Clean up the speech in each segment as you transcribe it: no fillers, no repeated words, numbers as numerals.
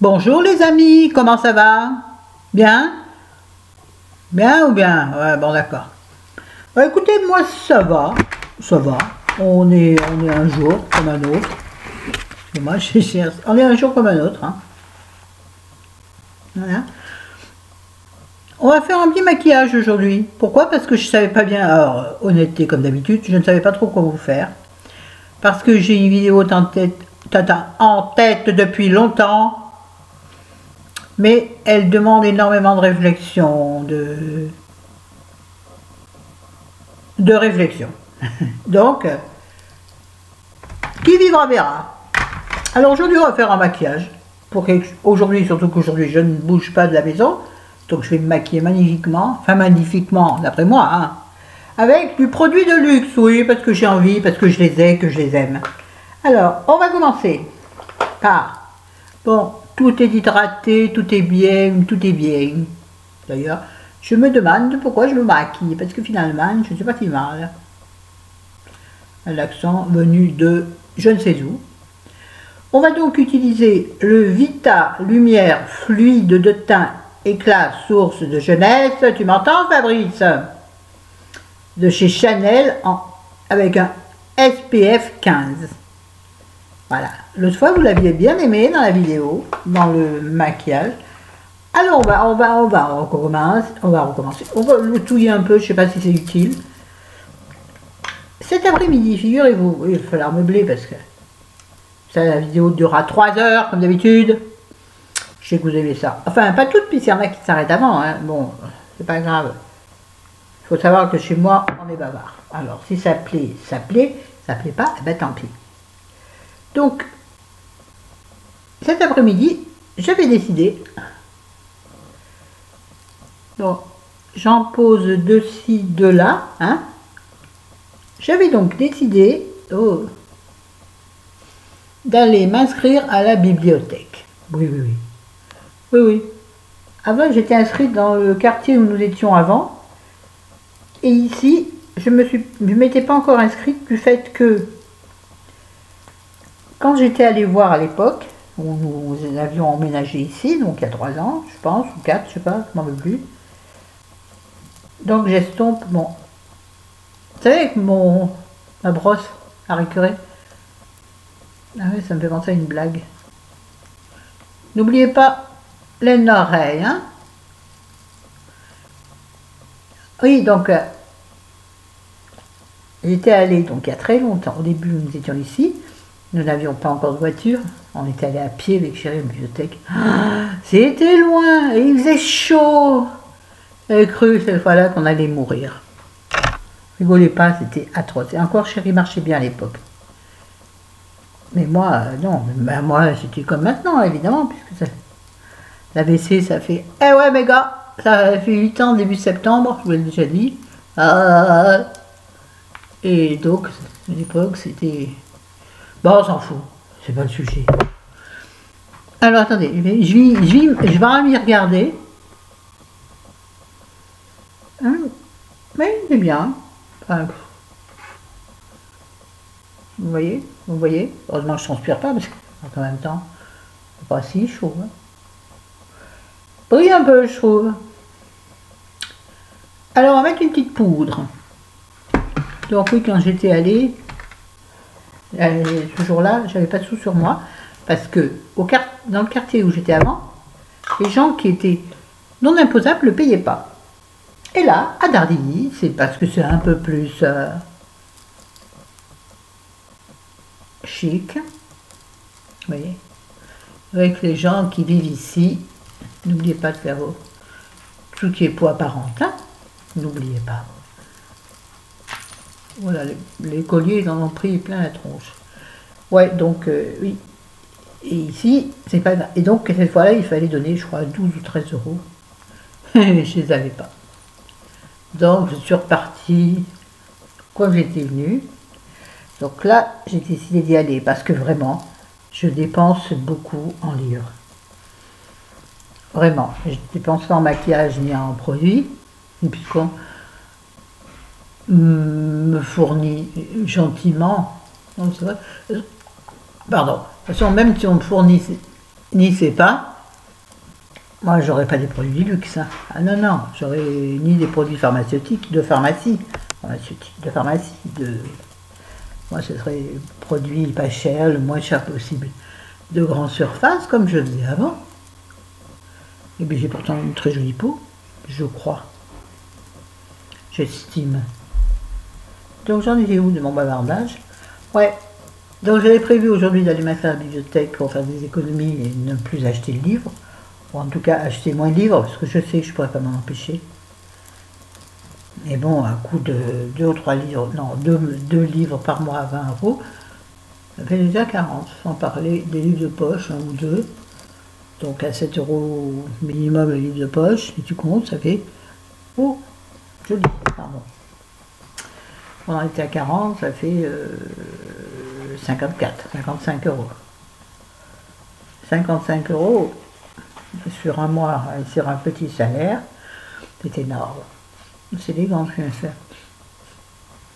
Bonjour les amis, comment ça va? Bien? Bien ou bien? Ouais, bon d'accord. Écoutez, moi ça va, ça va. On est un jour comme un autre. Et moi, on est un jour comme un autre. Hein. Voilà. On va faire un petit maquillage aujourd'hui. Pourquoi? Parce que je savais pas bien, alors honnêteté comme d'habitude, je ne savais pas trop quoi vous faire. Parce que j'ai une vidéo en tête depuis longtemps. Mais elle demande énormément de réflexion, de réflexion. Donc, qui vivra verra. Alors aujourd'hui, on va faire un maquillage. Aujourd'hui, surtout qu'aujourd'hui, je ne bouge pas de la maison. Donc, je vais me maquiller magnifiquement. Enfin, magnifiquement, d'après moi. Hein, avec du produit de luxe, oui, parce que j'ai envie, parce que je les ai, que je les aime. Alors, on va commencer par... Bon, tout est hydraté, tout est bien, tout est bien. D'ailleurs, je me demande pourquoi je me maquille, parce que finalement, je ne sais pas si mal. L'accent venu de je ne sais où. On va donc utiliser le Vita Lumière Fluide de teint éclat source de jeunesse. Tu m'entends, Fabrice? De chez Chanel avec un SPF 15. Voilà. L'autre fois, vous l'aviez bien aimé dans la vidéo, dans le maquillage. Alors, on va recommencer. On va le touiller un peu, je ne sais pas si c'est utile. Cet après-midi, figurez-vous, il va falloir meubler parce que ça, la vidéo durera 3 heures, comme d'habitude. Je sais que vous aimez ça. Enfin, pas toutes, puisqu'il y en a qui s'arrêtent avant. Hein. Bon, c'est pas grave. Il faut savoir que chez moi, on est bavard. Alors, si ça plaît, ça plaît. Ça plaît pas, eh ben tant pis. Donc, cet après-midi, j'avais décidé. Bon, j'en pose de-ci, de-là. Hein. J'avais donc décidé d'aller m'inscrire à la bibliothèque. Oui, oui, oui. Oui, oui. Avant, j'étais inscrite dans le quartier où nous étions avant. Et ici, je ne m'étais pas encore inscrite du fait que quand j'étais allée voir à l'époque, où nous avions emménagé ici, donc il y a 3 ans, je pense, ou 4, je sais pas, je m'en veux plus. Donc j'estompe mon... Vous savez, avec ma brosse à récurer. Ah oui, ça me fait penser à une blague. N'oubliez pas l'oreille, hein. Oui, donc, j'étais allée, donc il y a très longtemps, au début nous étions ici, nous n'avions pas encore de voiture, on était allé à pied avec chérie à la bibliothèque. Ah, c'était loin, et il faisait chaud. J'avais cru cette fois-là qu'on allait mourir. Rigolez pas, c'était atroce. Et encore, chérie marchait bien à l'époque. Mais moi, non, ben moi, c'était comme maintenant, évidemment, puisque ça, la WC, ça fait... Eh ouais, mes gars, ça fait 8 ans, début septembre, je vous l'ai déjà dit. Et donc, à l'époque, c'était... Bon, on s'en fout, c'est pas le sujet. Alors, attendez, je vais en y regarder. Hein, mais c'est bien. Enfin, vous voyez, heureusement je ne transpire pas parce qu'en même temps, c'est pas si chaud. Hein. Brille un peu, je trouve. Alors, on va mettre une petite poudre. Donc oui, quand j'étais allée, ce jour-là, j'avais pas de sous sur moi parce que dans le quartier où j'étais avant, les gens qui étaient non imposables ne payaient pas. Et là, à Dardilly, c'est parce que c'est un peu plus chic. Vous voyez, avec les gens qui vivent ici, n'oubliez pas de faire tout ce qui est poids parentin, n'oubliez pas. Voilà, les colliers, ils en ont pris plein la tronche. Ouais, donc, oui. Et ici, c'est pas... Et donc, cette fois-là, il fallait donner, je crois, 12 ou 13 euros. Je ne les avais pas. Donc, je suis repartie comme j'étais venue. Donc là, j'ai décidé d'y aller parce que vraiment, je dépense beaucoup en livres. Vraiment, je dépense pas en maquillage ni en produits, puisqu'on me fournit gentiment. Non, c'est vrai. Pardon. De toute façon, même si on me fournit n'y fait pas, moi j'aurais pas des produits du luxe. Hein. Ah non, non, j'aurais ni des produits pharmaceutiques, de pharmacie, moi ce serait produits pas chers, le moins cher possible, de grande surface comme je faisais avant. Et bien j'ai pourtant une très jolie peau, je crois, j'estime. Donc j'en étais où de mon bavardage? Ouais, donc j'avais prévu aujourd'hui d'aller m'installer à la bibliothèque pour faire des économies et ne plus acheter de livres. Ou en tout cas acheter moins de livres, parce que je sais que je ne pourrais pas m'en empêcher. Mais bon, un coût de 2 ou 3 livres, non, 2 livres par mois à 20 euros, ça fait déjà 40, sans parler des livres de poche, un ou deux. Donc à 7 euros minimum le livre de poche, si tu comptes, ça fait... Oh, joli, pardon. On en était à 40, ça fait 55 euros. 55 euros sur un mois et sur un petit salaire, c'est énorme. C'est les gants que je viens de faire.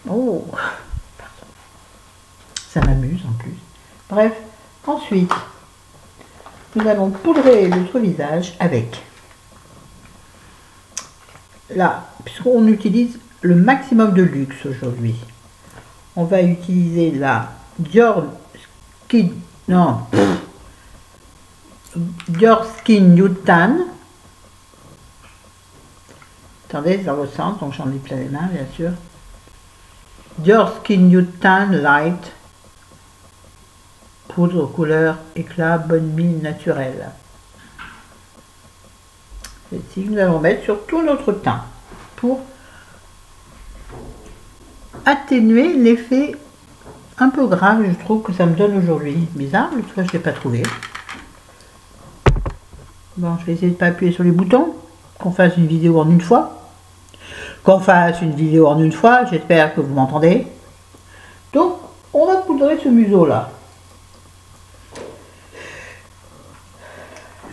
Oh, pardon. Ça m'amuse en plus. Bref, ensuite, nous allons poudrer notre visage avec, là, puisqu'on utilise le maximum de luxe aujourd'hui, on va utiliser la Dior Skin Nude Tan. Attendez, dans le sens, donc j'en ai plein les mains, bien sûr. Dior Skin Nude Tan Light. Poudre couleur éclat, bonne mine naturelle. Celle-ci, nous allons mettre sur tout notre teint pour atténuer l'effet un peu grave, je trouve, que ça me donne aujourd'hui. Bizarre, l'autre fois je ne l'ai pas trouvé. Bon, je vais essayer de ne pas appuyer sur les boutons, qu'on fasse une vidéo en une fois. J'espère que vous m'entendez. Donc, on va poudrer ce museau-là.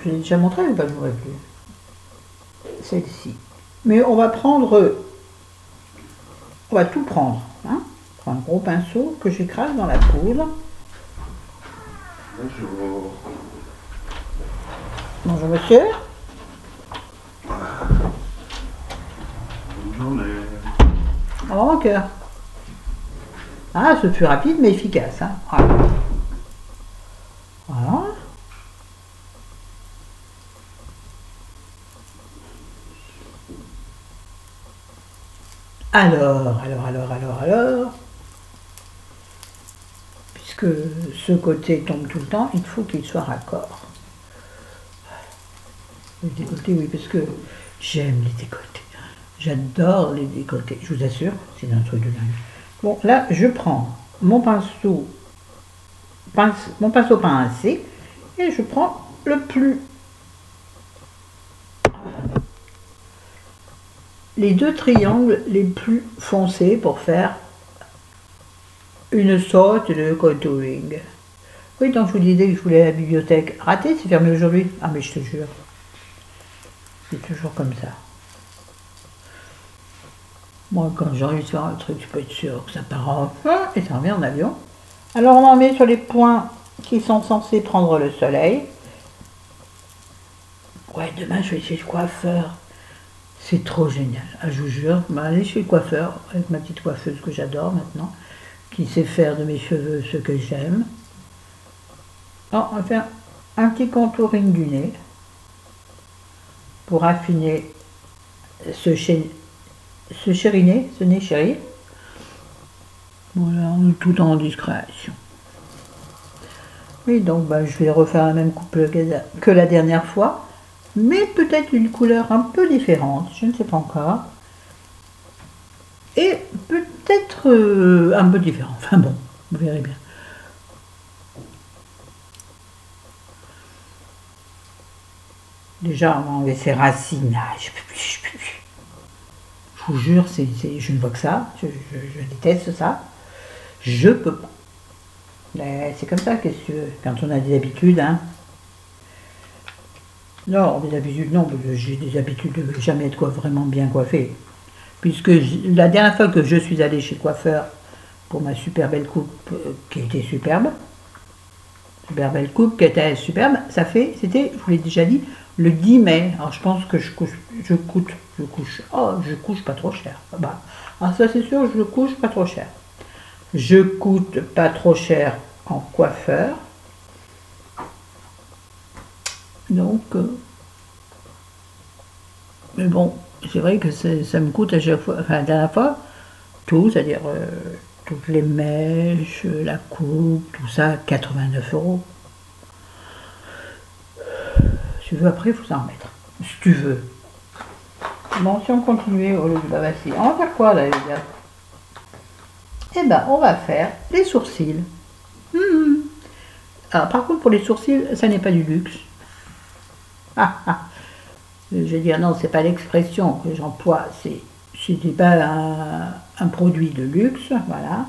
Je l'ai déjà montré ou pas, je ne m'aurais plus. Celle-ci. Mais on va prendre... On va tout prendre. Hein. On prend un gros pinceau que j'écrase dans la poudre. Bonjour. Bonjour monsieur. Bonne journée. Oh, cœur. Ah, ce fut rapide mais efficace. Hein. Voilà. Voilà. Alors. Puisque ce côté tombe tout le temps, il faut qu'il soit raccord. Les décolletés, oui, parce que j'aime les décolletés. J'adore les décolletés, je vous assure, c'est un truc de dingue. Bon, là, je prends mon pinceau pincé et je prends les deux triangles les plus foncés pour faire une sorte de contouring. Oui, donc je vous disais que je voulais à la bibliothèque. Raté, c'est fermé aujourd'hui. Ah, mais je te jure. C'est toujours comme ça. Moi, quand j'ai envie de faire un truc, je peux être sûr que ça part en... et ça revient en avion. Alors, on en met sur les points qui sont censés prendre le soleil. Ouais, demain, je vais chez le coiffeur. C'est trop génial. Ah, je vous jure, je vais aller chez le coiffeur avec ma petite coiffeuse que j'adore maintenant, qui sait faire de mes cheveux ce que j'aime. Alors, on va faire un petit contouring du nez pour affiner ce nez chéri. Voilà, on est tout en discrétion. Oui, donc je vais refaire la même coupe que la dernière fois, mais peut-être une couleur un peu différente, je ne sais pas encore. Et peut-être un peu différent, enfin bon, vous verrez bien. Déjà, on va enlever ses racines. Ah, je vous jure, je ne vois que ça. Je déteste ça. Je peux pas. C'est comme ça, qu'est-ce que tu veux, quand on a des habitudes, hein. Non, des habitudes, non, j'ai des habitudes de jamais être vraiment bien coiffée. Puisque la dernière fois que je suis allée chez le coiffeur pour ma super belle coupe, qui était superbe, super belle coupe qui était superbe. Ça fait, c'était, je vous l'ai déjà dit, le 10 mai. Alors je pense que je couche pas trop cher. Bah, alors ça c'est sûr, je couche pas trop cher. Je coûte pas trop cher en coiffeur. Donc, mais bon, c'est vrai que ça me coûte à chaque fois, enfin la dernière fois, tout, c'est-à-dire toutes les mèches, la coupe, tout ça, 89 €. Si tu veux, après, il faut s'en remettre. Si tu veux. Bon, si on continue au lieu de babasser, on va faire quoi là, les gars? Eh ben, on va faire les sourcils. Alors, par contre, pour les sourcils, ça n'est pas du luxe. Je veux dire, non, c'est pas l'expression que j'emploie, c'était pas un produit de luxe, voilà.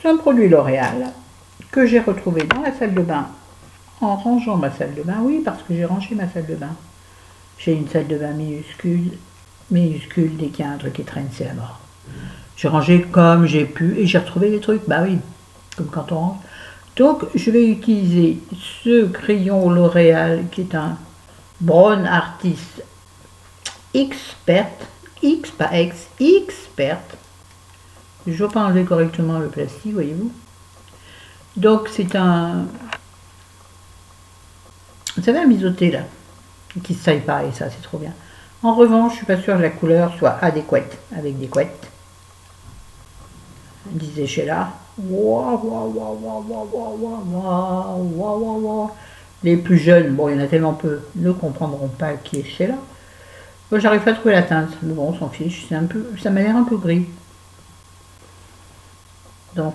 C'est un produit L'Oréal que j'ai retrouvé dans la salle de bain en rangeant ma salle de bain. Oui, parce que j'ai rangé ma salle de bain. J'ai une salle de bain minuscule, dès qu'il y a un truc qui traîne, c'est la mort. J'ai rangé comme j'ai pu et j'ai retrouvé les trucs, bah oui, comme quand on range. Donc, je vais utiliser ce crayon L'Oréal qui est un Brown Artist Expert, X, pas X, Expert. Je ne vais pas enlever correctement le plastique, voyez-vous. Donc, c'est un... Vous savez, un biseauté, là, qui se taille pareil, ça, c'est trop bien. En revanche, je suis pas sûre que la couleur soit adéquate avec des couettes. Disait Sheila. Les plus jeunes, bon, il y en a tellement peu, ne comprendront pas qui est Sheila. Moi, j'arrive pas à trouver la teinte, mais bon, on s'en fiche, c'est un peu, ça m'a l'air un peu gris. Donc,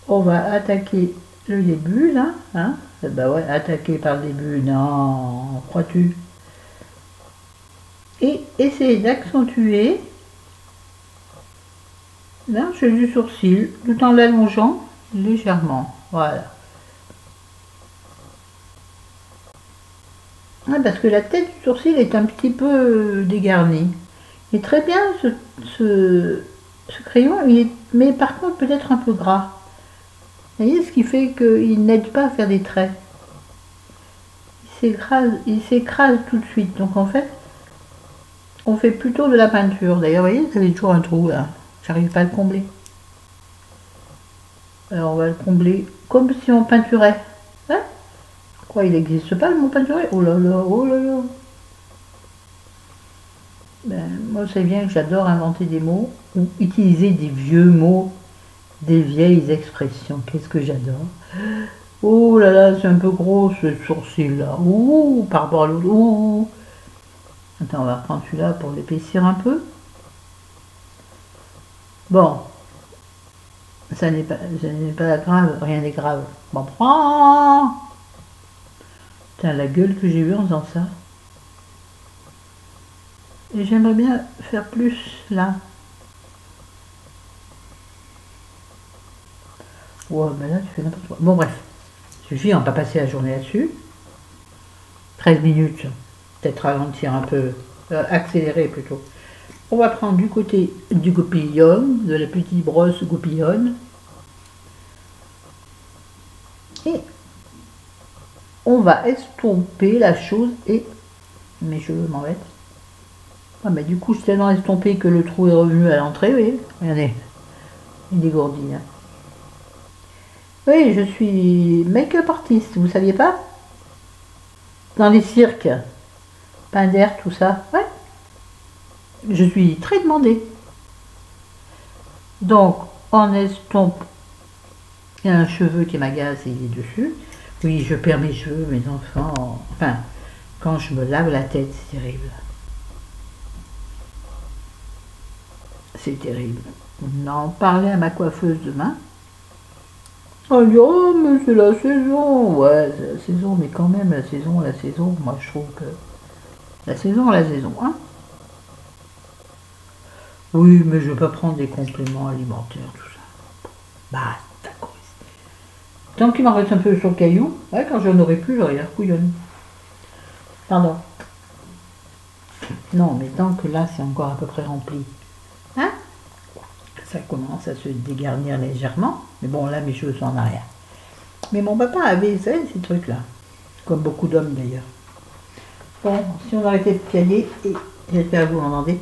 on va attaquer le début, là, hein. Bah ouais, attaquer par le début, non, crois-tu? Et essayer d'accentuer l'arche du sourcil, tout en l'allongeant légèrement, voilà. Ah, parce que la tête du sourcil est un petit peu dégarnie. Il est très bien ce crayon, mais par contre peut-être un peu gras. Vous voyez, ce qui fait qu'il n'aide pas à faire des traits. Il s'écrase tout de suite. Donc en fait, on fait plutôt de la peinture. D'ailleurs, vous voyez, ça fait toujours un trou là. J'arrive pas à le combler. Alors on va le combler comme si on peinturait. Hein? Quoi, il n'existe pas le mot peinturer? Oh là là, oh là là. Ben, moi, c'est bien que j'adore inventer des mots ou utiliser des vieux mots, des vieilles expressions. Qu'est-ce que j'adore. Oh là là, c'est un peu gros ce sourcil là. Ouh, par rapport à l'autre. Ouh. Attends, on va reprendre celui-là pour l'épaissir un peu. Bon. Ça n'est pas grave, rien n'est grave. Bon, prends. Putain, la gueule que j'ai eue en faisant ça. Et j'aimerais bien faire plus là. Ouais, mais là tu fais n'importe quoi. Bon, bref. Suffit, on va pas passer la journée là-dessus. 13 minutes. Peut-être ralentir un peu. Accélérer plutôt. On va prendre du côté du goupillon, de la petite brosse goupillonne. Et on va estomper la chose et... Mes cheveux m'embêtent. Ah, mais du coup, je suis tellement estompé que le trou est revenu à l'entrée, oui. Regardez, il dégourdit. Hein. Oui, je suis make-up artiste, vous saviez pas? Dans les cirques, pain d'air, tout ça. Ouais. Je suis très demandée. Donc, on estompe. Il y a un cheveu qui m'agace et il est dessus. Oui, je perds mes cheveux, mes enfants. Enfin, quand je me lave la tête, c'est terrible. C'est terrible. On en parlait à ma coiffeuse demain. Elle dit, oh, mais c'est la saison. Ouais, c'est la saison, mais quand même, la saison, moi je trouve que... La saison, hein. Oui, mais je ne vais pas prendre des compléments alimentaires, tout ça. Bah, d'accord. Tant qu'il m'en reste un peu sur le caillou, ouais, quand j'en aurai plus, j'aurai la couillonne. Pardon. Non, mais tant que là, c'est encore à peu près rempli. Hein? Ça commence à se dégarnir légèrement. Mais bon, là, mes cheveux sont en arrière. Mais mon papa avait ça, ces trucs-là. Comme beaucoup d'hommes d'ailleurs. Bon, si on arrêtait de piailler, et j'espère que vous m'entendez,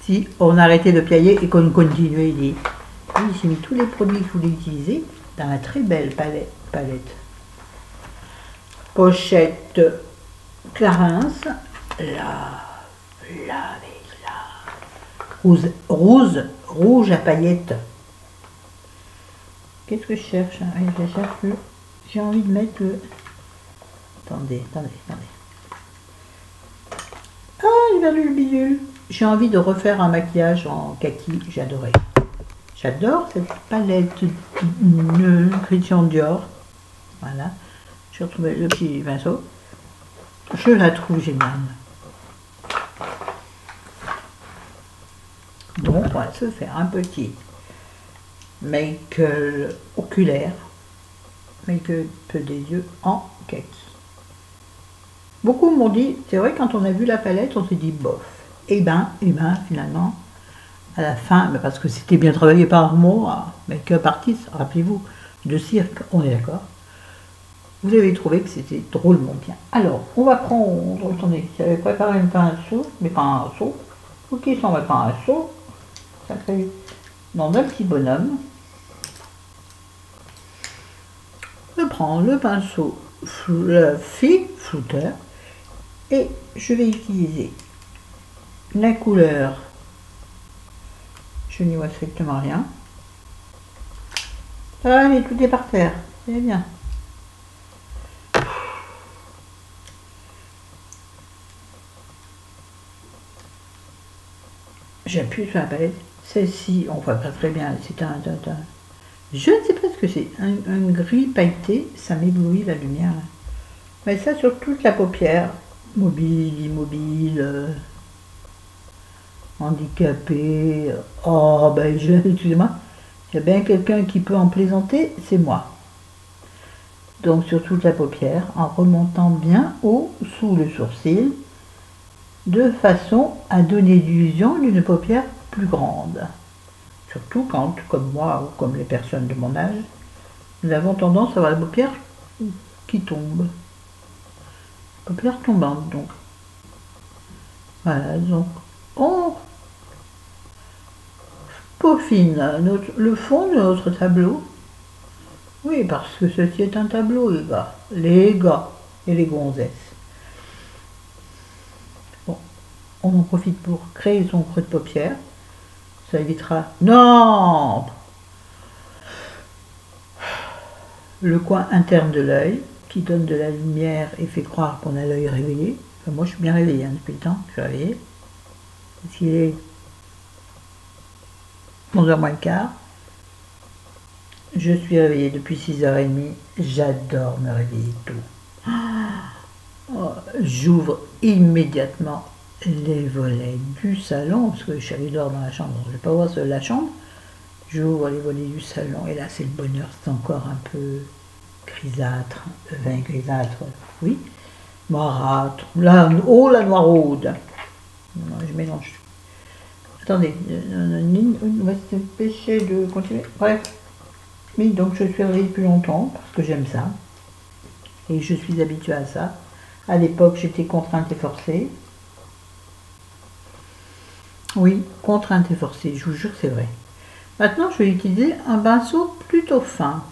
si on arrêtait de piailler et qu'on continuait, il dit, oui, j'ai mis tous les produits que je voulais utiliser dans la très belle palette. Pochette Clarins, rouge à paillettes. Qu'est-ce que je cherche? Je cherche le... J'ai envie de mettre le... Attendez. Ah, j'ai perdu le bidule. J'ai envie de refaire un maquillage en kaki, j'adorais. J'adore cette palette Christian Dior. Voilà. J'ai retrouvé le petit pinceau. Je la trouve géniale. Donc, on va se faire un petit make-up oculaire, make-up des yeux en kaki. Beaucoup m'ont dit, c'est vrai, quand on a vu la palette, on s'est dit bof. Et ben, finalement, à la fin, parce que c'était bien travaillé par moi, make-up artiste, rappelez-vous, de cirque, on est d'accord. Vous avez trouvé que c'était drôlement bien. Alors, on va prendre, attendez, j'avais préparé un pinceau, mais pas un seau. Ok, ça on va prendre un seau. Ça fait dans un petit bonhomme. Je prends le pinceau flouteur et je vais utiliser la couleur, je n'y vois strictement rien. Allez, tout est par terre, c'est bien. J'appuie sur la palette. Celle-ci, on voit pas très bien, c'est je ne sais pas ce que c'est, un gris pailleté, ça m'éblouit la lumière. Mais ça sur toute la paupière, mobile, immobile, handicapé, oh ben excusez-moi, il y a bien quelqu'un qui peut en plaisanter, c'est moi. Donc sur toute la paupière, en remontant bien haut sous le sourcil, de façon à donner l'illusion d'une paupière plus grande. Surtout quand, comme moi ou comme les personnes de mon âge, nous avons tendance à avoir la paupière qui tombe. Paupière tombante, donc. Voilà, donc on peaufine le fond de notre tableau. Oui, parce que ceci est un tableau, les gars et les gonzesses. Bon, on en profite pour créer son creux de paupière. Ça évitera... Non! Le coin interne de l'œil, qui donne de la lumière et fait croire qu'on a l'œil réveillé. Enfin, moi, je suis bien réveillée depuis le temps, je suis réveillée. Parce qu'il est 11h moins le quart. Je suis réveillée depuis 6h30. J'adore me réveiller tôt. Oh, j'ouvre immédiatement les volets du salon, parce que je suis allée dehors dans la chambre, je ne vais pas voir seule la chambre. J'ouvre les volets du salon, et là c'est le bonheur, c'est encore un peu grisâtre, grisâtre, oui, noirâtre, là, oh la noiraude. Non, je mélange. Attendez, on va se dépêcher de continuer. Bref, oui, donc je suis réveillée depuis longtemps, parce que j'aime ça, et je suis habituée à ça. À l'époque, j'étais contrainte et forcée. Oui, contrainte et forcée, je vous jure que c'est vrai. Maintenant, je vais utiliser un pinceau plutôt fin.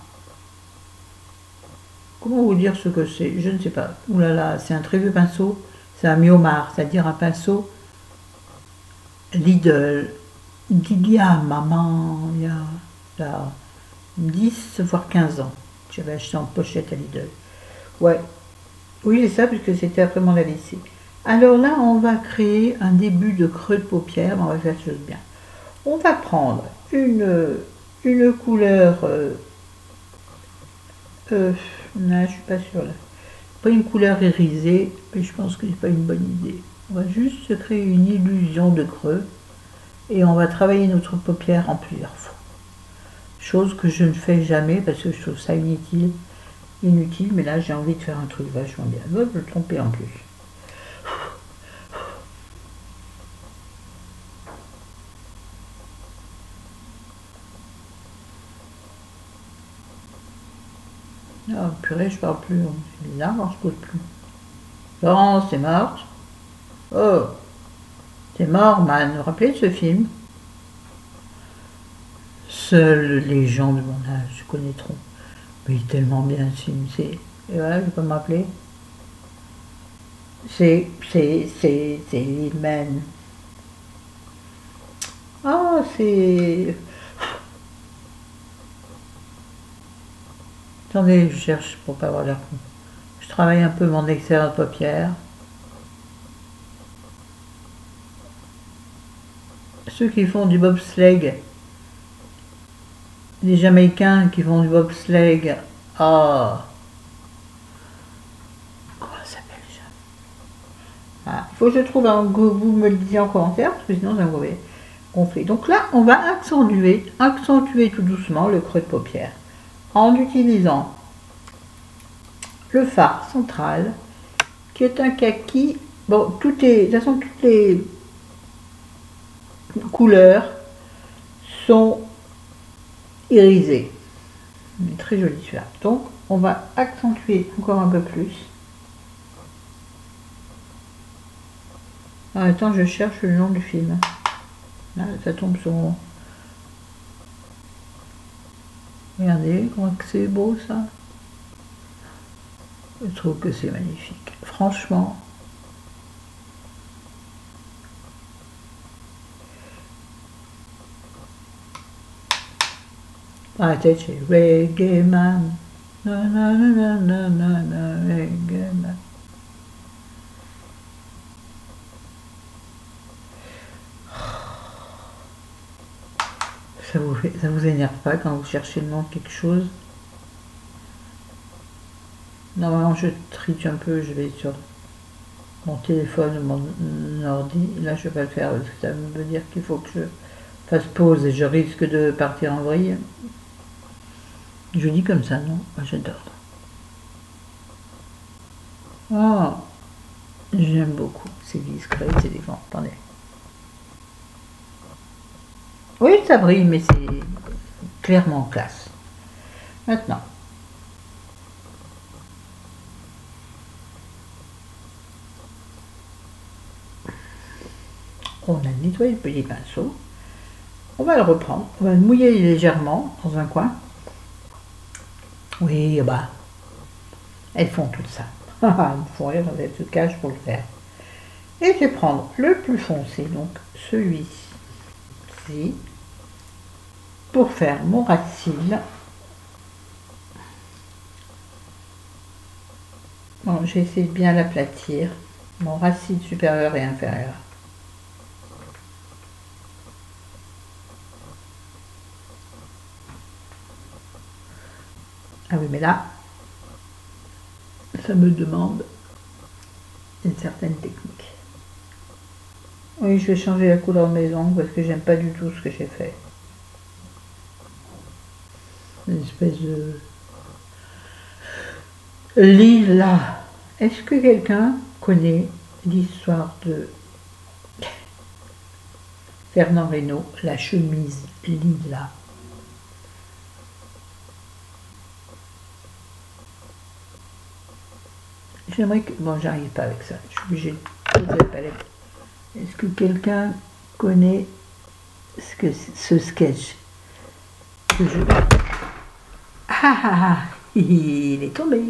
Comment vous dire ce que c'est? Je ne sais pas. Ouh là là, c'est un très vieux pinceau. C'est un Miomar, c'est-à-dire un pinceau Lidl. Il y a, maman, il y a là, 10 voire 15 ans. J'avais acheté en pochette à Lidl. Ouais. Oui, c'est ça, puisque c'était après mon AVC. Alors là, on va créer un début de creux de paupière, mais on va faire chose bien. On va prendre une couleur... non, je suis pas sûre là. Pas une couleur irisée, mais je pense que c'est pas une bonne idée. On va juste se créer une illusion de creux et on va travailler notre paupière en plusieurs fois. Chose que je ne fais jamais parce que je trouve ça inutile, mais là j'ai envie de faire un truc vachement bien. Je vais me tromper en plus. Oh, purée, je parle plus. C'est bizarre quand je pose plus. Laurence, t'es morte? Oh, t'es mort, man. Vous vous rappelez de ce film? Seuls les gens de mon âge connaîtront. Mais il est tellement bien ce film. Et voilà, je peux me rappeler. C'est Hitman. Ah, c'est... Attendez, je cherche pour pas avoir l'air con. Je travaille un peu mon extérieur de paupières. Ceux qui font du bobsleigh, les Jamaïcains qui font du bobsleigh, ah, comment ça s'appelle déjà? Ah, il faut que je trouve un goût, vous me le disiez en commentaire, parce que sinon ça va gonfler. Donc là, on va accentuer tout doucement le creux de paupière en utilisant le fard central, qui est un kaki. Bon, de toute façon, toutes les couleurs sont irisées. Il est très joli celui-là. Donc, on va accentuer encore un peu plus. En même temps, je cherche le nom du film. Là, ça tombe sur moi. Regardez, comment c'est beau ça. Je trouve que c'est magnifique. Franchement. Dans la tête, j'ai Reggae Man. Na, na, na, na, na, na, Reggae Man. Ça vous énerve pas quand vous cherchez le nom de quelque chose? Normalement, je triche un peu, je vais sur mon téléphone ou mon ordi. Là, je vais pas le faire parce que ça veut dire qu'il faut que je fasse pause et je risque de partir en vrille. Je dis comme ça, non? J'adore. Oh, j'aime beaucoup. C'est discret, c'est élégant. Attendez. Oui, ça brille, mais c'est clairement classe. Maintenant. On a nettoyé le petit pinceau. On va le reprendre. On va le mouiller légèrement dans un coin. Oui, bah, elles font tout ça. Elles me font rire, elles se cachent pour le faire. Et je vais prendre le plus foncé, donc celui-ci, pour faire mon ras de cils. Bon, j'ai essayé de bien l'aplatir, mon ras de cils supérieur et inférieur. Ah oui, mais là, ça me demande une certaine technique. Oui, je vais changer la couleur de mes ongles parce que j'aime pas du tout ce que j'ai fait. Une espèce de lilas. Est-ce que quelqu'un connaît l'histoire de Fernand Reynaud, la chemise lilas? J'aimerais que... Bon, j'arrive pas avec ça. Je suis obligée de poser la palette. Est-ce que quelqu'un connaît ce sketch que je... Ah, il est tombé.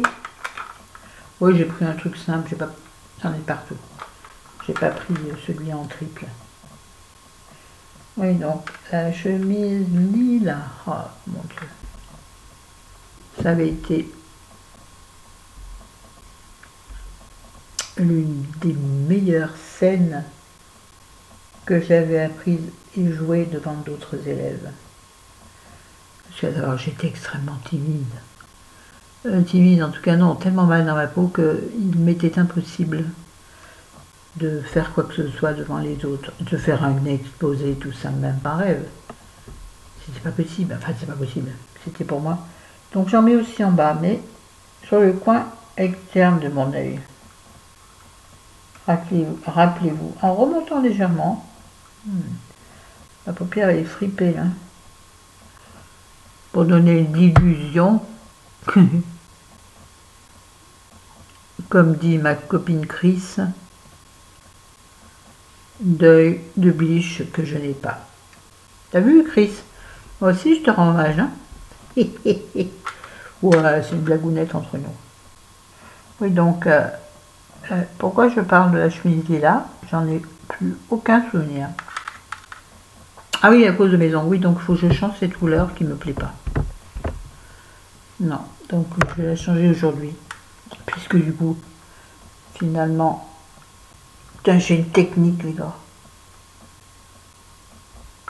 Oui, j'ai pris un truc simple. J'en ai partout. J'ai pas pris celui en triple. Oui, donc, la chemise lilas. Oh, mon Dieu. Ça avait été l'une des meilleures scènes que j'avais apprises et jouées devant d'autres élèves. Alors j'étais extrêmement timide. Timide en tout cas non, tellement mal dans ma peau qu'il m'était impossible de faire quoi que ce soit devant les autres, de faire un exposé, tout ça, même pas rêve. C'était pas possible, enfin c'est pas possible, c'était pour moi. Donc j'en mets aussi en bas, mais sur le coin externe de mon œil. Rappelez-vous, en remontant légèrement, la paupière est fripée là, pour donner l'illusion comme dit ma copine Chris, d'œil de biche que je n'ai pas. T'as vu, Chris? Moi aussi, je te rends hommage, hein? Ouais, c'est une blagounette entre nous. Oui, donc, pourquoi je parle de la chemise là? J'en ai plus aucun souvenir. Ah oui, à cause de mes ongles. Oui, donc il faut que je change cette couleur qui me plaît pas. Non, donc je vais la changer aujourd'hui. Puisque du coup, finalement, putain, j'ai une technique, les gars.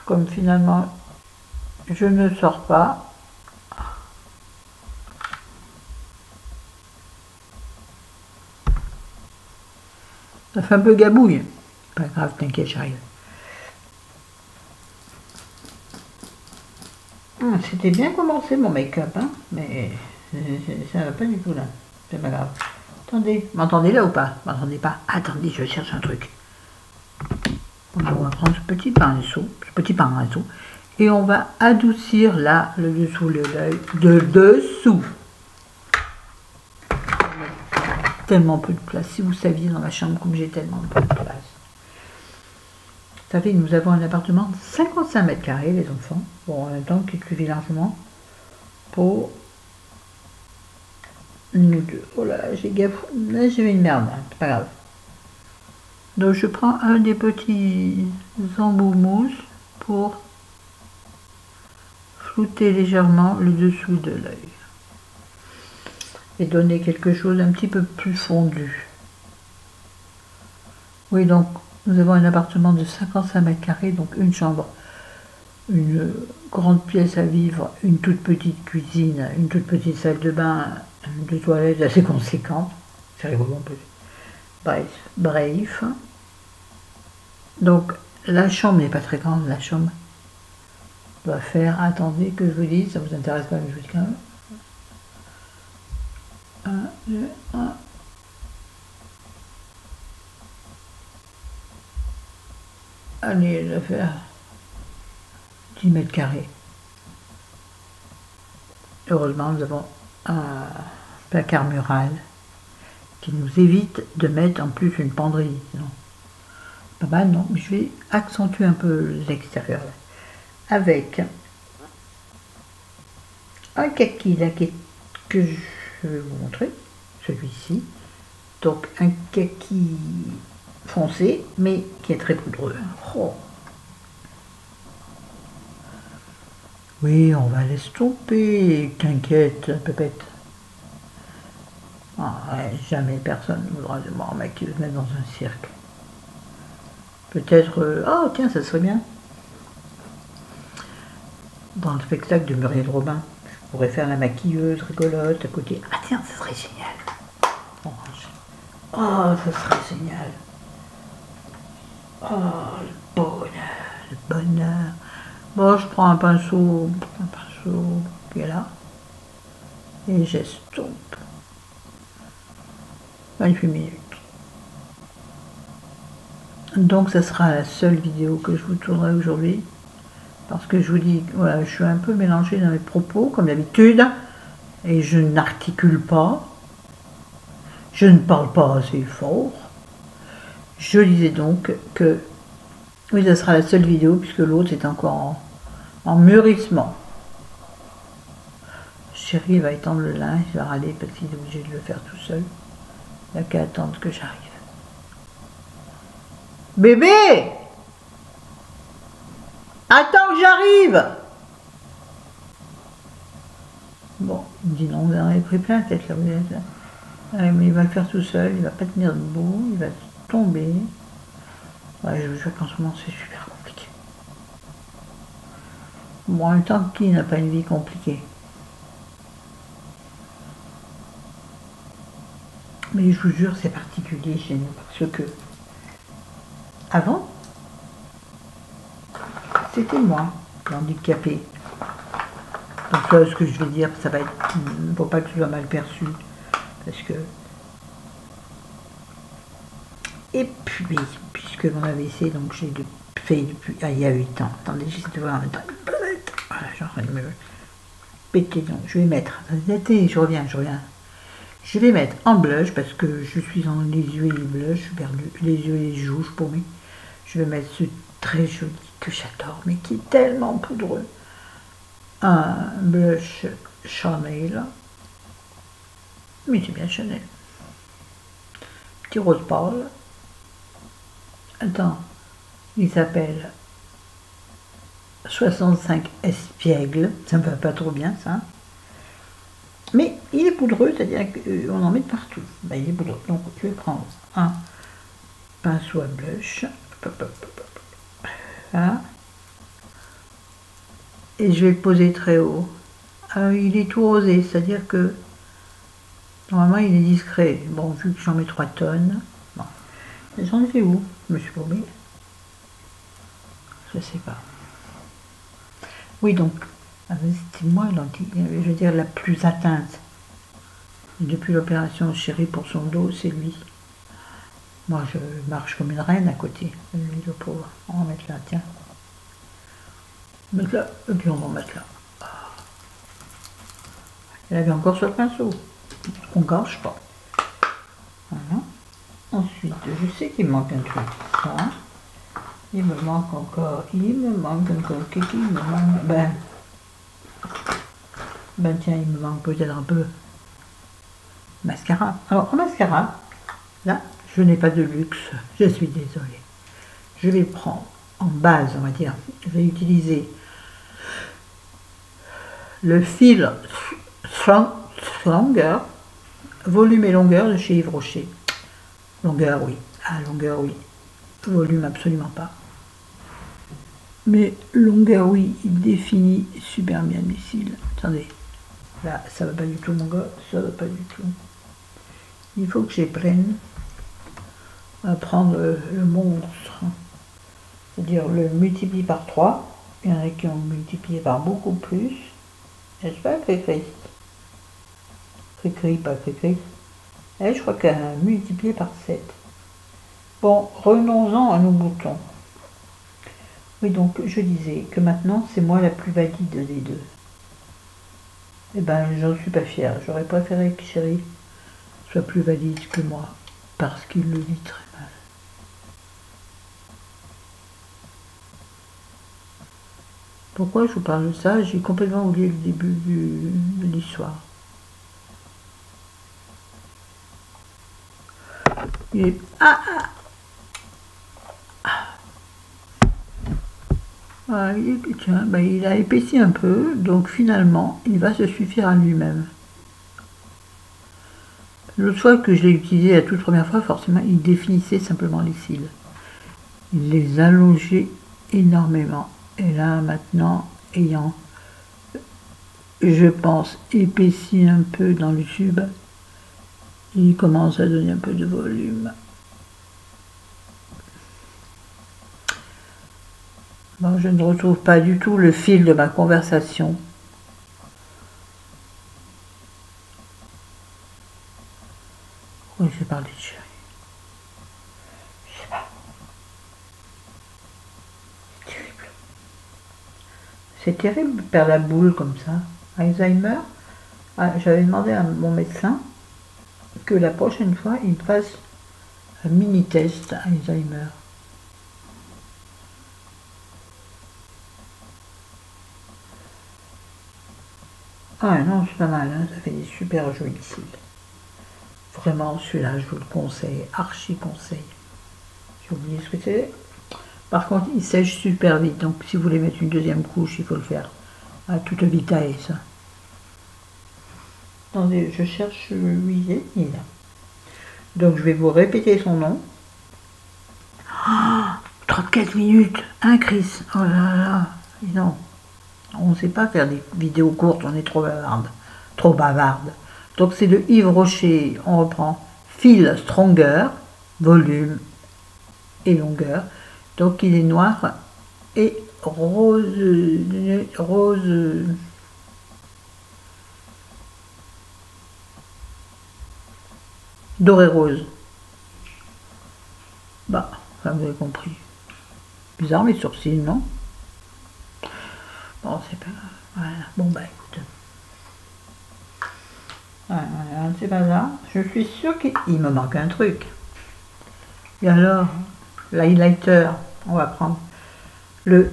Comme finalement, je ne sors pas. Ça fait un peu gabouille. Pas grave, t'inquiète, j'arrive. C'était bien commencé mon make-up, hein, mais ça va pas du tout là. C'est pas grave. Attendez, m'entendez là ou pas? M'entendez pas? Attendez, je cherche un truc. On va prendre ce petit pinceau, et on va adoucir là le dessous de l'œil, de dessous. Tellement peu de place. Si vous saviez dans ma chambre comme j'ai tellement peu de place. Vous savez, nous avons un appartement de 55 mètres carrés, les enfants. Bon, en même temps qu'il suffit largement pour nous deux. Oh là là, j'ai gaffe. Là, j'ai une merde, hein, c'est pas grave. Donc, je prends un des petits embouts mousse pour flouter légèrement le dessous de l'œil. Et donner quelque chose d'un petit peu plus fondu. Oui, donc, nous avons un appartement de 55 mètres carrés, donc une chambre, une grande pièce à vivre, une toute petite cuisine, une toute petite salle de bain, deux toilettes assez conséquentes. C'est rigolo en plus. Bref. Donc, la chambre n'est pas très grande, la chambre doit faire, attendez que je vous dise, ça vous intéresse pas, mais je vous dis quand même. 1, 2, 1. Allez, elle va faire 10 mètres carrés. Heureusement, nous avons un placard mural qui nous évite de mettre en plus une penderie. Non. Pas mal, non, mais je vais accentuer un peu l'extérieur avec un kaki là que je vais vous montrer, celui-ci. Donc un kaki foncé, mais qui est très poudreux. Oh. Oui, on va l'estomper, t'inquiète, pépette. Ah, ouais, jamais personne ne voudra de moi maquilleuse mettre dans un cirque. Peut-être... oh, tiens, ça serait bien. Dans le spectacle de Muriel Robin, je pourrais faire la maquilleuse rigolote à côté. Ah tiens, ça serait génial. Oh, ça serait génial. Oh, le bonheur, le bonheur. Bon, je prends un pinceau qui est là, et j'estompe. 28 minutes. Donc, ça sera la seule vidéo que je vous tournerai aujourd'hui, parce que je vous dis, voilà, je suis un peu mélangée dans mes propos, comme d'habitude, et je n'articule pas, je ne parle pas assez fort. Je disais donc que, oui, ça sera la seule vidéo, puisque l'autre est encore en mûrissement. Chérie va étendre le linge, il va râler parce qu'il est obligé de le faire tout seul. Il n'y a qu'à attendre que j'arrive. Bébé! Attends que j'arrive! Bon, il me dit non, vous en avez pris plein la tête là, vous êtes là. Ouais, mais il va le faire tout seul, il va pas tenir debout, il va tomber. Ouais, je vous jure qu'en ce moment c'est super compliqué. Bon, en même temps, qui n'a pas une vie compliquée? Mais je vous jure, c'est particulier chez nous, parce que avant, c'était moi, l'handicapé. Donc là, ce que je vais dire, ça va être, faut pas que ce soit mal perçu, parce que... Et puis, puisque mon AVC, donc j'ai fait depuis, il y a 8 ans. Attendez, j'essaie de voir en même temps. Voilà, j'ai en train de me péter, donc je vais mettre, attendez, je reviens. Je vais mettre en blush parce que je suis en les yeux et les blushs, je suis perdu, les yeux et les joues, je paumée. Je vais mettre ce très joli que j'adore, mais qui est tellement poudreux. Un blush Chanel, mais c'est bien Chanel. Petit rose pâle. Attends, il s'appelle 65 espiègle, ça me va pas trop bien ça. Mais il est poudreux, c'est-à-dire qu'on en met partout. Ben, il est poudreux. Donc je vais prendre un pinceau à blush. Là. Et je vais le poser très haut. Alors, il est tout rosé, c'est-à-dire que normalement il est discret. Bon, vu que j'en mets 3 tonnes. Bon. J'en ai fait où? Je me suis paumée. Je sais pas. Oui, donc, c'était moi, je veux dire, la plus atteinte. Depuis l'opération chérie pour son dos, c'est lui. Moi, je marche comme une reine à côté. Lui, le pauvre. On va mettre là, tiens. Mettre là, et puis on va mettre là. Elle avait encore sur le pinceau. On gâche pas. Voilà. Ensuite, je sais qu'il me manque un truc. Ça. Il me manque encore. Il me manque encore. Qu'est-ce qu'il me manque? Ben tiens, il me manque peut-être un peu. Mascara. Alors, en mascara, là, je n'ai pas de luxe. Je suis désolée. Je vais prendre en base, on va dire. Je vais utiliser le fil Stronger, volume et longueur de chez Yves Rocher. Longueur, oui. Ah, longueur, oui. Volume, absolument pas. Mais longueur, oui, il définit super bien mes cils. Attendez. Là, ça va pas du tout, mon gars. Ça va pas du tout. Il faut que j'apprenne à prendre le monstre. C'est-à-dire le multiplier par 3. Il y en a qui ont multiplié par beaucoup plus. N'est-ce pas, Cricri? Cricri, pas Cricri. Et je crois qu'elle a multiplié par 7. Bon, revenons-en à nos boutons. Oui, donc je disais que maintenant, c'est moi la plus valide des deux. Eh ben, j'en suis pas fière. J'aurais préféré que Chéri soit plus valide que moi, parce qu'il le vit très mal. Pourquoi je vous parle de ça? J'ai complètement oublié le début de l'histoire. Tiens, ben, il a épaissi un peu, donc finalement, il va se suffire à lui-même. L'autre fois que je l'ai utilisé la toute première fois, forcément, il définissait simplement les cils. Il les allongeait énormément. Et là, maintenant, ayant, je pense, épaissi un peu dans le tube, il commence à donner un peu de volume. Bon, je ne retrouve pas du tout le fil de ma conversation. Oui, j'ai parlé de Chéri. Je sais pas. C'est terrible. C'est terrible de perdre la boule comme ça. Alzheimer. Ah, j'avais demandé à mon médecin que la prochaine fois, il me fasse un mini-test Alzheimer. Ah non, c'est pas mal, hein, ça fait des super jolis cils. Vraiment, celui-là, je vous le conseille, archi conseil. J'ai oublié ce que c'est. Par contre, il sèche super vite, donc si vous voulez mettre une deuxième couche, il faut le faire à toute vitesse. Attendez, je cherche lui, il est là. Donc je vais vous répéter son nom. Oh, 34 minutes, hein Chris? Oh là là, non. On ne sait pas faire des vidéos courtes, on est trop bavarde. Trop bavarde. Donc c'est de Yves Rocher, on reprend fil Stronger, volume et longueur. Donc il est noir et rose, doré rose. Bah, enfin, vous avez compris. Bizarre mes sourcils, non? Bon, c'est pas grave. Voilà. Bon, bah écoute. Voilà, regarde, c'est pas ça. Je suis sûre qu'il me manque un truc. Et alors, l'highlighter, on va prendre le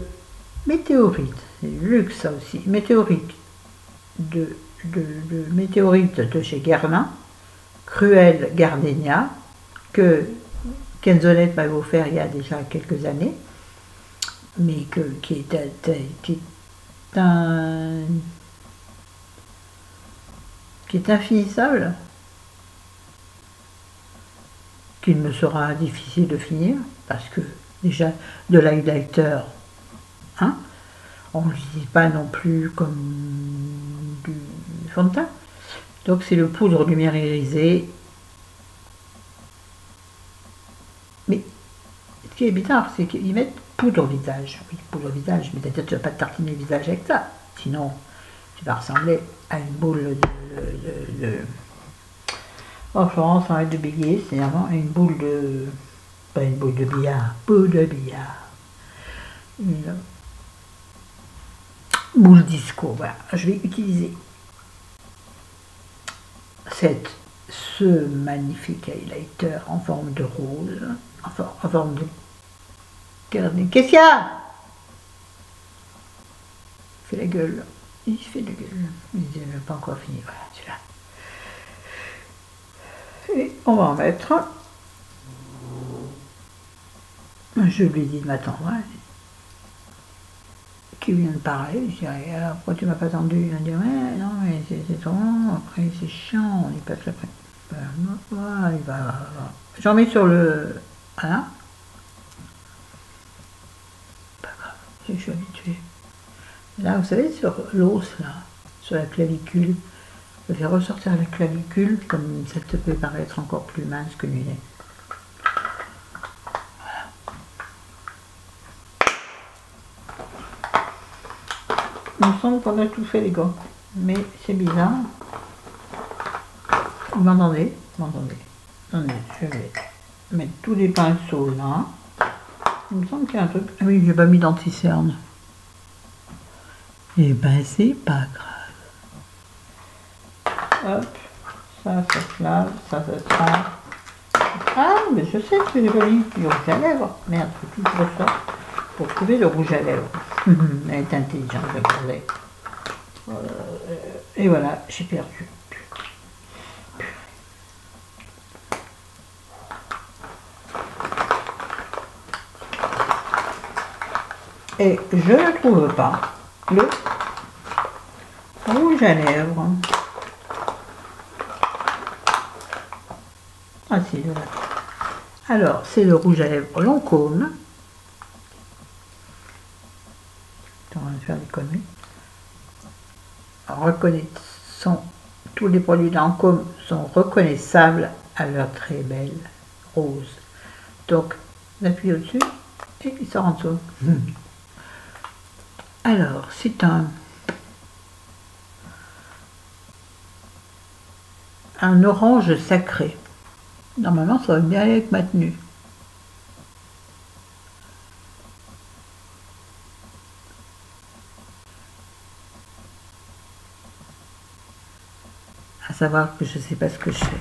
météorite. C'est du luxe ça aussi. Météorite météorite de chez Guerlain, Cruel Gardenia, que Kenzolette m'avait offert il y a déjà quelques années, mais qui est infinissable, qu'il me sera difficile de finir, parce que déjà de l'highlighter, hein, on ne l'utilise pas non plus comme du fond de teint. Donc c'est le poudre lumiérisé. Mais ce qui est bizarre, c'est qu'ils mettent poudre au visage. Oui, poudre au visage, mais peut-être tu ne vas pas te tartiner le visage avec ça. Sinon, tu vas ressembler à une boule de... Oh, Florence, arrête de bégayer, c'est vraiment une boule de... Pas une boule de billard, boule de billard. Une boule disco, voilà. Je vais utiliser ce magnifique highlighter en forme de rose, en forme de... Qu'est-ce qu'il y a? Il fait la gueule. Il fait la gueule. Il n'a pas encore fini. Voilà, celui-là. Et on va en mettre. Je lui ai dit de m'attendre. Hein, qui vient de parler. Je dirais, alors pourquoi tu m'as pas attendu? Il va dire, ouais, non, mais c'est trop long. Après, c'est chiant. Il passe après. Voilà, il va. J'en mets sur le. Voilà. Pas grave, je suis habituée. Là, vous savez, sur l'os, là, sur la clavicule, je vais ressortir la clavicule, comme ça te peut paraître encore plus mince que lui. Voilà. Il me semble qu'on a tout fait, les gars. Mais c'est bizarre. Vous m'entendez? Vous m'entendez? Attendez, je vais mettre tous les pinceaux là. Il me semble qu'il y a un truc. Ah oui, j'ai pas mis d'anti-cerne. Et ben c'est pas grave. Hop, ça se lave, ça se trempe. Ah, mais je sais que j'ai pas mis du rouge à lèvres. Merde, faut tout que je ressors pour trouver le rouge à lèvres. Elle est intelligente, regardez. Et voilà, j'ai perdu. Et je ne trouve pas le rouge à lèvres. Ah si, voilà. Alors, c'est le rouge à lèvres Lancôme. On va faire des conneries. Tous les produits Lancôme sont reconnaissables à leur très belle rose. Donc, on appuie au-dessus et il sort en dessous. Alors, c'est un orange sacré. Normalement, ça va bien aller avec ma tenue. À savoir que je ne sais pas ce que je fais.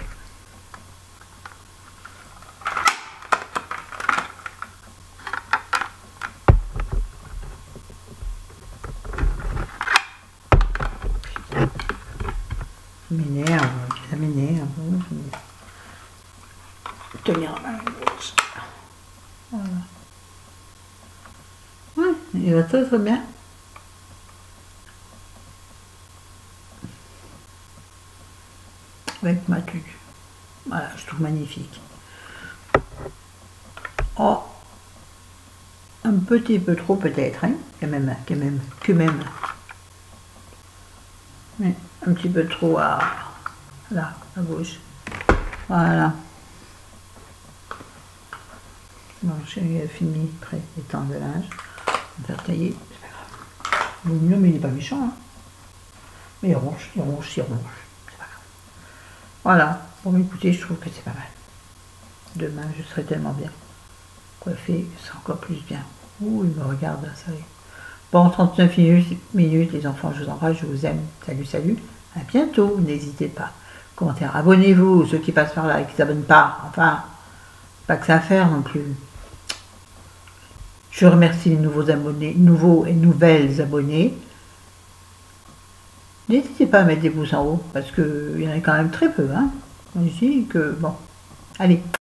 Ça m'énerve. Tenir la main gauche. Voilà. Ouais, il va très très bien. Avec ma tenue. Voilà, je trouve magnifique. Oh, un petit peu trop peut-être, hein, quand même. Mais un petit peu trop à là, à gauche. Voilà. Bon, j'ai fini près des temps de linge. On va faire tailler, c'est pas grave. Non, mais il n'est pas méchant, hein. Mais il ronge. C'est pas grave. Voilà. Bon, écoutez, je trouve que c'est pas mal. Demain, je serai tellement bien coiffée, c'est encore plus bien. Ouh, il me regarde, ça y est. Bon, 39 minutes, les enfants, je vous embrasse, je vous aime. Salut, salut. À bientôt, n'hésitez pas. commentaire. Abonnez-vous, ceux qui passent par là et qui ne s'abonnent pas. Enfin, pas que ça à faire non plus. Je remercie les nouveaux abonnés, nouveaux et nouvelles abonnés. N'hésitez pas à mettre des pouces en haut, parce qu'il y en a quand même très peu. Hein. Je dis que, bon, allez.